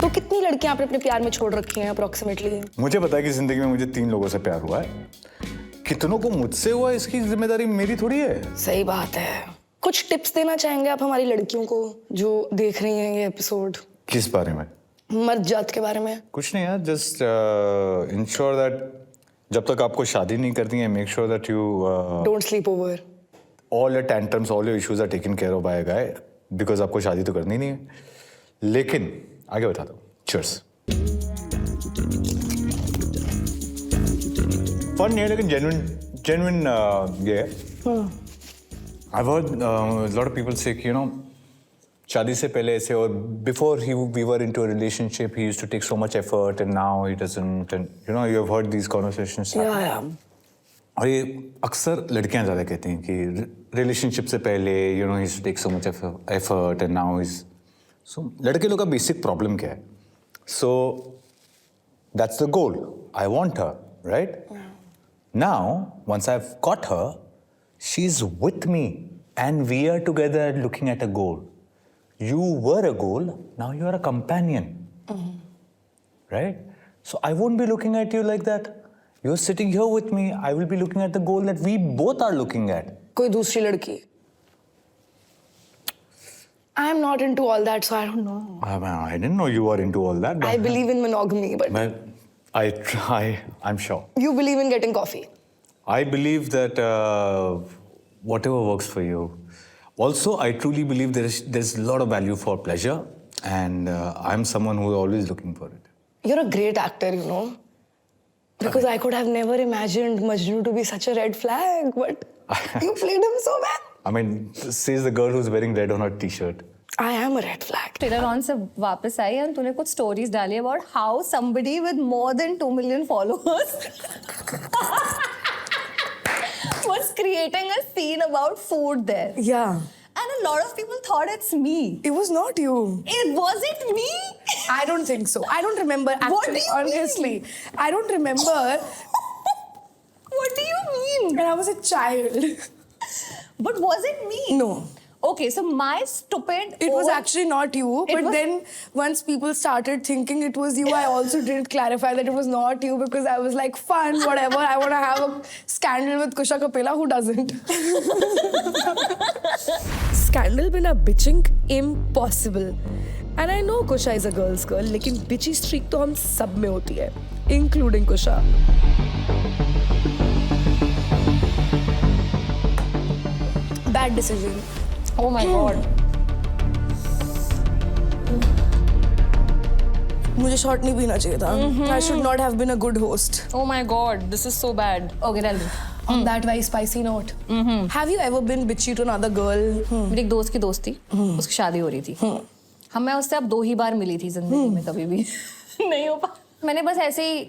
तो कितनी लड़कियां आपने अपने प्यार में छोड़ रखी हैं अप्रोक्सीमेटली? मुझे पता है कि जिंदगी में मुझे 3 लोगों से प्यार हुआ है। कितनों को मुझसे हुआ इसकी जिम्मेदारी मेरी थोड़ी है। सही बात है। कुछ टिप्स देना चाहेंगे आप हमारी लड़कियों को जो देख रही हैं ये एपिसोड? किस बारे में? मर्द जात के बारे में। कुछ नहीं यार, जस्ट इंश्योर दैट जब तक आपको शादी नहीं करती है, make sure that you don't sleep over. All your tantrums, all your issues are taken care of by a guy, because आपको शादी तो करनी नहीं है। लेकिन आगे बताता हूँ। चीयर्स। फन नहीं है लेकिन जेन्युइन ये है। I've heard a lot of people say, you know, शादी से पहले ऐसे, और before we were into a relationship, he used to take so much effort, and now he doesn't. And you know, you have heard these conversations. Yeah. और ये अक्सर लड़कियां ज़्यादा कहती हैं कि रिलेशनशिप से पहले, you know, he used to take so much effort, and now he's. So लड़के लोग का basic problem क्या है? So that's the goal. I want her, right? Yeah. Now, once I've got her, she's with me and we are together looking at a goal. You were a goal, now you are a companion. Right? So I won't be looking at you like that. You're sitting here with me, I will be looking at the goal that we both are looking at. कोई दूसरी लड़की? I am not into all that, so I don't know. I didn't know you were into all that. I believe in monogamy, but I'm sure. You believe in getting coffee. I believe that whatever works for you. Also, I truly believe there's a lot of value for pleasure, and I'm someone who is always looking for it. You're a great actor, you know. Because I could have never imagined Majnu to be such a red flag, but you played him so well. I mean, says the girl who's wearing red on her t-shirt. I am a red flag. Trailer on से वापस आई और तूने कुछ stories डाली about how somebody with more than 2 million followers was creating a scene about food there. Yeah. And a lot of people thought it's me. It was not you. It wasn't me. I don't think so. I don't remember actually. What do you honestly, I don't remember. What do you mean? When I was a child. But was it me? No. Okay, so my stupid. It was actually not you. But then once people started thinking it was you, I also didn't clarify that it was not you because I was like, fun, whatever. I want to have a scandal with Kusha Kapila. Who doesn't? Scandal bina bitching impossible. And I know Kusha is a girl's girl, लेकिन bitchy streak तो हम सब में होती है, including Kusha. Bad decision. Oh my god. मुझे shot नहीं पीना चाहिए था. I should not have been a good host. Oh my god, this is so bad. Okay, tell me. On that very spicy note, have you ever been bitchy to another girl? मेरी एक दोस्त की दोस्त थी, उसकी शादी हो रही थी. मैं उससे अब 2 ही बार मिली थी जिंदगी में, कभी भी नहीं हो पा. मैंने बस ऐसे ही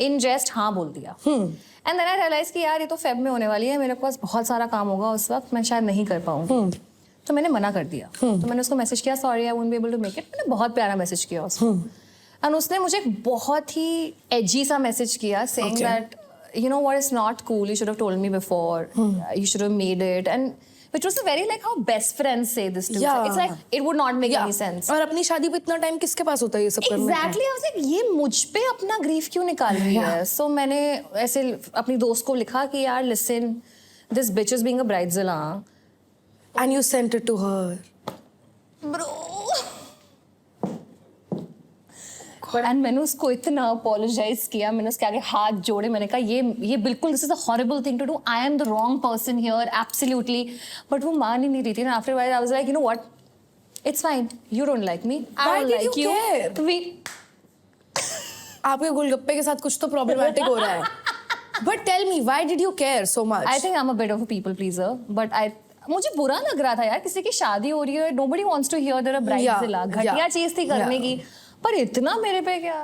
इन जेस्ट हाँ बोल दिया. एंड देन आई रियलाइज कि यार ये तो फेब में होने वाली है, मेरे पास बहुत सारा काम होगा उस वक्त, मैं शायद नहीं कर पाऊंगी. तो मैंने मना कर दिया. तो मैंने उसको मैसेज किया, sorry I won't be able to make it. मैंने बहुत प्यारा मैसेज किया उसको. एंड उसने मुझे एक बहुत ही एजी सा मैसेज किया saying that you know what is not cool, you should have told me before, you should have made it, and which was a very like how best friends say this to Yeah. it's like it would not make any sense. और अपनी शादी पे इतना time किसके पास होता है ये सब करने का? Exactly, I was like ये मुझ पे अपना ग्रीफ क्यों निकाल रही है? So मैंने ऐसे अपनी दोस्त को लिखा कि यार listen, this bitch is being a bridezilla. And you sent it to her. Bro. And मैंने उसको इतना अपोलोजाइज किया, मैंने उसके आगे हाथ जोड़े, मैंने कहा ये बिल्कुल this is a horrible thing to do, I am the wrong person here absolutely. But वो मान ही नहीं रही थी ना. After while I was like you know what, it's fine, you don't like me, I don't like you. आपके गोलगप्पे के साथ कुछ तो प्रॉब्लमेटिक हो रहा है. But tell me, why did you care so much? I think I am a bit of a people pleaser, but मुझे बुरा लग रहा था यार, किसी की शादी हो रही है, nobody wants to hear there a bridezilla. घटिया चीज थी करने की, पर इतना मेरे पे क्या.